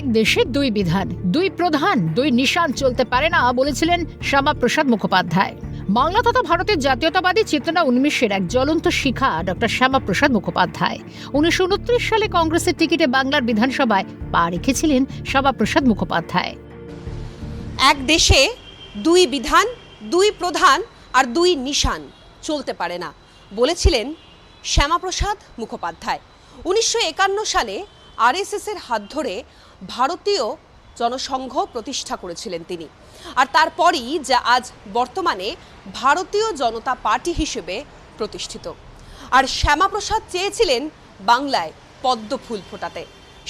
এক দেশে দুই বিধান, দুই প্রধান, দুই নিশান চলতে পারে না বলেছিলেন শ্যামাপ্রসাদ মুখোপাধ্যায়। বাংলা তথা ভারতের জাতীয়তাবাদী চেতনা উন্মেষের এক জ্বলন্ত শিখা ডক্টর শ্যামাপ্রসাদ মুখোপাধ্যায়। 1929 সালে কংগ্রেসের টিকিটে বাংলার বিধানসভায় পা রেখেছিলেন শ্যামাপ্রসাদ মুখোপাধ্যায়। এক দেশে দুই বিধান, দুই প্রধান আর দুই নিশান চলতে পারে না বলেছিলেন শ্যামাপ্রসাদ মুখোপাধ্যায়। 1951 সালে আরএসএসের হাত ধরে ভারতীয় জনসংঘ প্রতিষ্ঠা করেছিলেন তিনি, আর তারপরই যা আজ বর্তমানে ভারতীয় জনতা পার্টি হিসেবে প্রতিষ্ঠিত। আর শ্যামাপ্রসাদ চেয়েছিলেন বাংলায় পদ্ম ফুল ফোটাতে,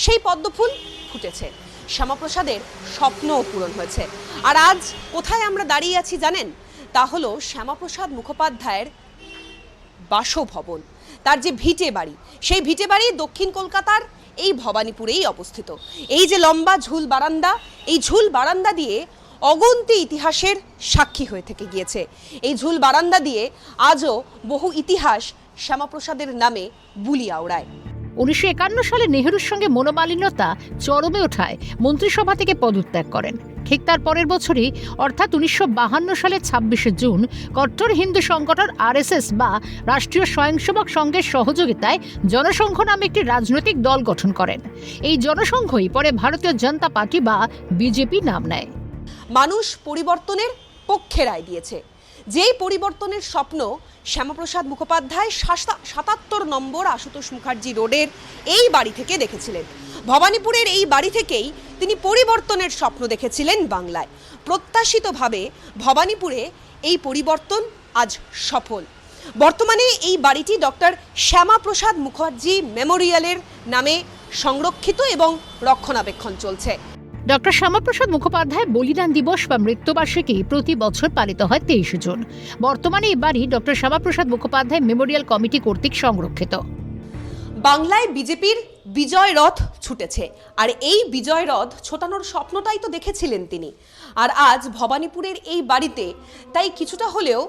সেই পদ্ম ফুল ফুটেছে। শ্যামাপ্রসাদের স্বপ্নও পূরণ হয়েছে। আর আজ কোথায় আমরা দাঁড়িয়ে আছি জানেন? তা হলো শ্যামাপ্রসাদ মুখোপাধ্যায়ের বাসভবন, তার যে ভিটে বাড়ি, সেই ভিটে বাড়ি দক্ষিণ কলকাতার এই ভবানীপুরেই অবস্থিত। এই যে লম্বা ঝুল বারান্দা, এই ঝুল বারান্দা দিয়ে অগন্তি ইতিহাসের সাক্ষী হয়ে থেকে গিয়েছে। এই ঝুল বারান্দা দিয়ে আজও বহু ইতিহাস শ্যামাপ্রসাদের নামে বুলি আওড়ায়। 1951 সালে নেহরুর সঙ্গে মনোমালিন্যতা চরমে ওঠায় মন্ত্রিসভা থেকে পদত্যাগ করেন। ঠিক তার পরের বছরই অর্থাৎ 1952 সালের 26শে জুন কট্টর হিন্দু সংগঠন আরএসএস বা রাষ্ট্রীয় স্বয়ংসেবক সংঘের সহযোগিতায় জনসংঘ নামে একটি রাজনৈতিক দল গঠন করেন। এই জনসংঘই পরে ভারতীয় জনতা পার্টি বা বিজেপি নাম নেয়। মানুষ পরিবর্তনের পক্ষে রায় দিয়েছে। যেই পরিবর্তনের স্বপ্ন শ্যামাপ্রসাদ মুখোপাধ্যায় 77 নম্বর আশুতোষ মুখার্জি রোডের এই বাড়ি থেকে দেখেছিলেন। ভবানীপুরের এই বাড়ি থেকেই তিনি পরিবর্তনের স্বপ্ন দেখেছিলেন বাংলায়। প্রত্যাশিতভাবে ভবানীপুরে এই পরিবর্তন আজ সফল। বর্তমানে এই বাড়িটি ডক্টর শ্যামাপ্রসাদ মুখার্জি মেমোরিয়ালের নামে সংরক্ষিত এবং রক্ষণাবেক্ষণ চলছে। ডক্টর শ্যামাপ্রসাদ মুখোপাধ্যায় বলিদান দিবস বা মৃত্যুবার্ষিকী প্রতি বছর পালিত হয় 23শে জুন। বর্তমানে এই বাড়ি doctor Shyamaprasad Mukhopadhyay memorial committee কর্তৃক সংরক্ষিত। বাংলায় বিজেপির বিজয় রথ ছুটেছে, আর এই বিজয় রথ ছোটানোর স্বপ্নটাই তো দেখেছিলেন তিনি। আর আজ ভবানীপুরের এই বাড়িতে তাই কিছুটা হলেও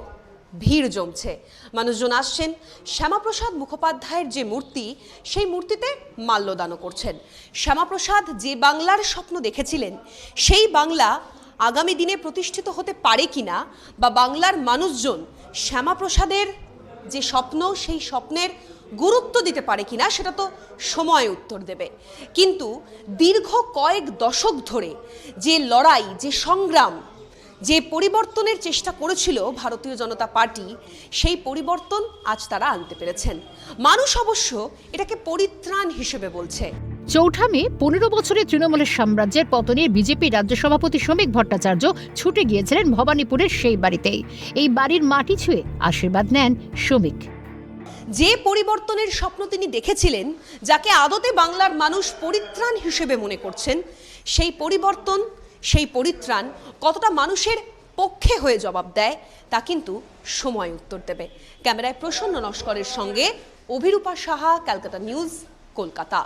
ভিড় জমছে। মানুষজন আসছেন, শ্যামাপ্রসাদ মুখোপাধ্যায়ের যে মূর্তি, সেই মূর্তিতে মাল্যদানও করছেন। শ্যামাপ্রসাদ যে বাংলার স্বপ্ন দেখেছিলেন, সেই বাংলা আগামী দিনে প্রতিষ্ঠিত হতে পারে কিনা, বা বাংলার মানুষজন শ্যামাপ্রসাদের যে স্বপ্ন, সেই স্বপ্নের গুরুত্ব দিতে পারে কিনা, সেটা তো সময় উত্তর দেবে। কিন্তু দীর্ঘ কয়েক দশক ধরে যে লড়াই, যে সংগ্রাম, যে পরিবর্তনের চেষ্টা করেছিল ভারতীয় জনতা পার্টি, সেই পরিবর্তন আজ তারা আনতে পেরেছেন। মানুষ অবশ্য এটাকে পরিত্রাণ হিসেবে বলছে। চৌঠা মে 15 বছরের তৃণমূলের সাম্রাজ্যের পতনে বিজেপি রাজ্য সভাপতি শ্রমিক ভট্টাচার্য ছুটে গিয়েছিলেন ভবানীপুরের সেই বাড়িতেই। এই বাড়ির মাটি ছুঁয়ে আশীর্বাদ নেন শ্রমিক। যে পরিবর্তনের স্বপ্ন তিনি দেখেছিলেন, যাকে আদতে বাংলার মানুষ পরিত্রাণ হিসেবে মনে করছেন, সেই পরিবর্তন, সেই পরিত্রাণ কতটা মানুষের পক্ষে হয়ে জবাব দেয়, তা কিন্তু সময় উত্তর দেবে। ক্যামেরায় প্রসন্ন নস্করের সঙ্গে অভিরূপা সাহা, ক্যালকাটা নিউজ, কলকাতা।